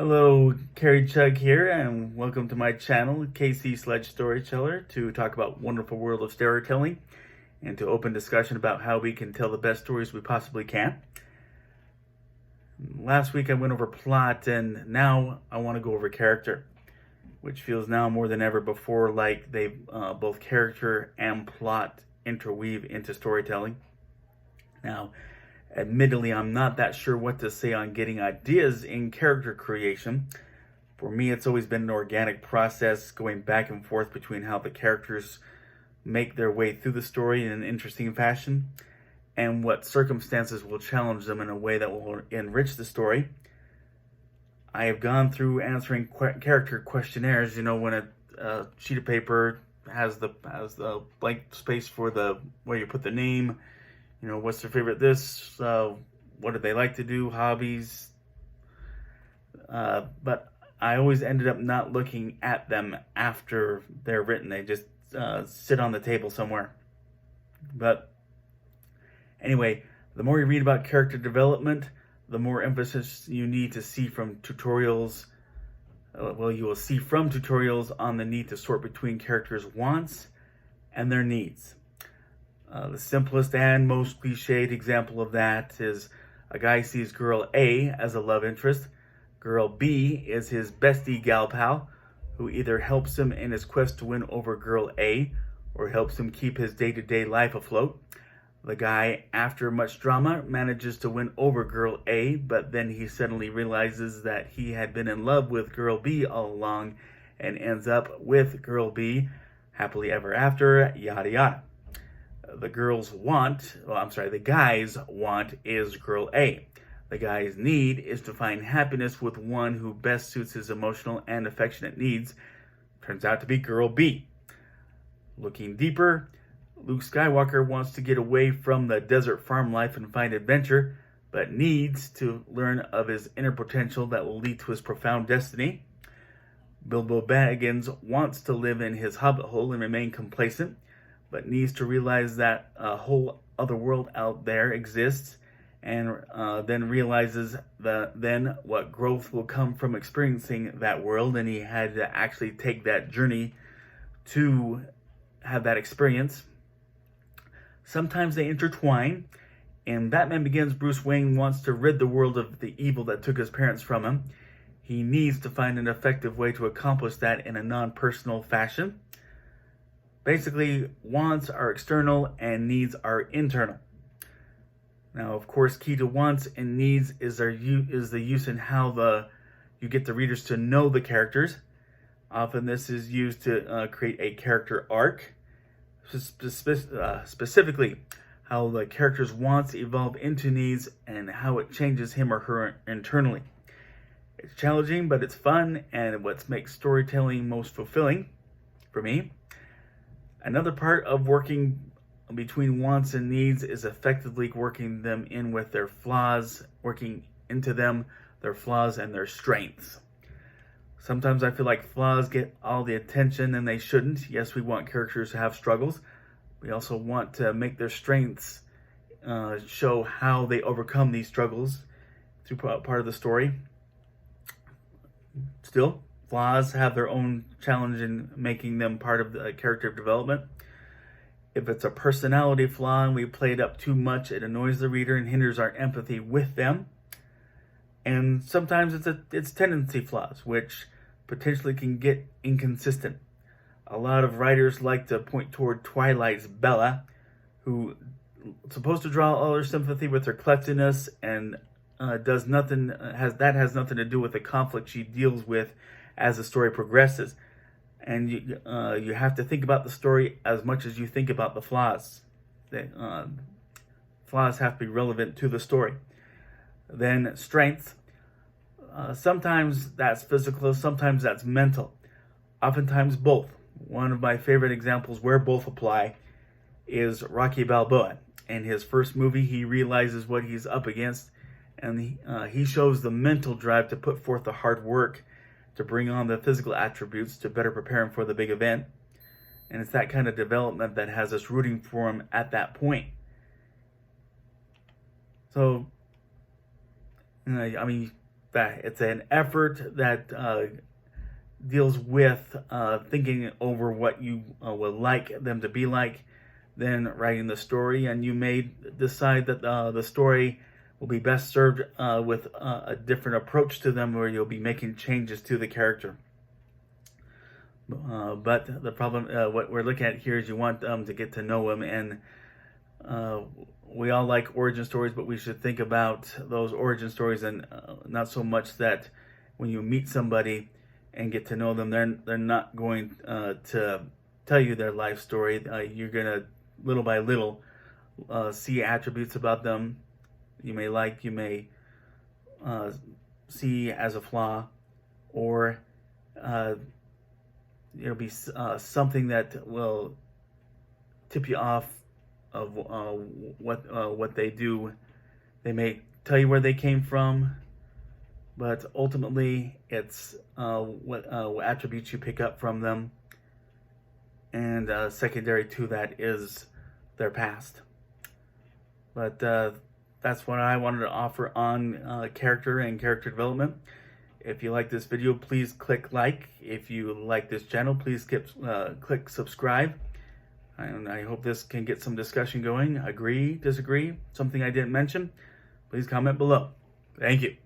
Hello, Carrie Chug here, and welcome to my channel, KC Sledge Storyteller, to talk about wonderful world of storytelling and to open discussion about how we can tell the best stories we possibly can. Last week I went over plot, and now I want to go over character, which feels now more than ever before like they both character and plot interweave into storytelling. Now, admittedly, I'm not that sure what to say on getting ideas in character creation. For me, it's always been an organic process going back and forth between how the characters make their way through the story in an interesting fashion and what circumstances will challenge them in a way that will enrich the story. I have gone through answering character questionnaires, when a sheet of paper has the blank space for the where you put the name. What's their favorite this? What do they like to do? Hobbies? But I always ended up not looking at them after they're written. They just sit on the table somewhere. But anyway, the more you read about character development, the more emphasis you need to see from tutorials. You will see from tutorials on the need to sort between characters' wants and their needs. The simplest and most cliched example of that is a guy sees girl A as a love interest. Girl B is his bestie gal pal, who either helps him in his quest to win over girl A or helps him keep his day-to-day life afloat. The guy, after much drama, manages to win over girl A, but then he suddenly realizes that he had been in love with girl B all along and ends up with girl B, happily ever after, yada yada. The guy's want is girl A. The guy's need is to find happiness with one who best suits his emotional and affectionate needs. Turns out to be girl B. Looking deeper, Luke Skywalker wants to get away from the desert farm life and find adventure, but needs to learn of his inner potential that will lead to his profound destiny. Bilbo Baggins wants to live in his hobbit hole and remain complacent, but needs to realize that a whole other world out there exists, and then realizes then what growth will come from experiencing that world, and he had to actually take that journey to have that experience. Sometimes they intertwine. In Batman Begins, Bruce Wayne wants to rid the world of the evil that took his parents from him. He needs to find an effective way to accomplish that in a non-personal fashion. Basically, wants are external and needs are internal. Now, of course, key to wants and needs is the use in how you get the readers to know the characters. Often this is used to create a character arc. Specifically, how the character's wants evolve into needs and how it changes him or her internally. It's challenging, but it's fun, and what makes storytelling most fulfilling for me. Another part of working between wants and needs is effectively working them in with their flaws, working into them their flaws and their strengths. Sometimes I feel like flaws get all the attention and they shouldn't. Yes, we want characters to have struggles. We also want to make their strengths show how they overcome these struggles through part of the story. Still, flaws have their own challenge in making them part of the character development. If it's a personality flaw and we play it up too much, it annoys the reader and hinders our empathy with them. And sometimes it's tendency flaws, which potentially can get inconsistent. A lot of writers like to point toward Twilight's Bella, who is supposed to draw all her sympathy with her klutziness and has nothing to do with the conflict she deals with as the story progresses. And you have to think about the story as much as you think about the flaws. Flaws have to be relevant to the story. Then strength. Sometimes that's physical, sometimes that's mental. Oftentimes both. One of my favorite examples where both apply is Rocky Balboa. In his first movie, he realizes what he's up against, and he shows the mental drive to put forth the hard work to bring on the physical attributes to better prepare him for the big event. And it's that kind of development that has us rooting for him at that point. So, I mean, that it's an effort that deals with thinking over what you would like them to be like, then writing the story, and you may decide that the story will be best served with a different approach to them, where you'll be making changes to the character. But the problem, what we're looking at here, is you want them to get to know them, and we all like origin stories, but we should think about those origin stories, and not so much that when you meet somebody and get to know them, they're not going to tell you their life story. You're gonna, little by little, see attributes about them you may like, you may see as a flaw, or it'll be something that will tip you off of what they do. They may tell you where they came from, but ultimately it's what attributes you pick up from them, and secondary to that is their past. But that's what I wanted to offer on character and character development. If you like this video, please click like. If you like this channel, please click subscribe. And I hope this can get some discussion going. Agree, disagree, something I didn't mention, please comment below. Thank you.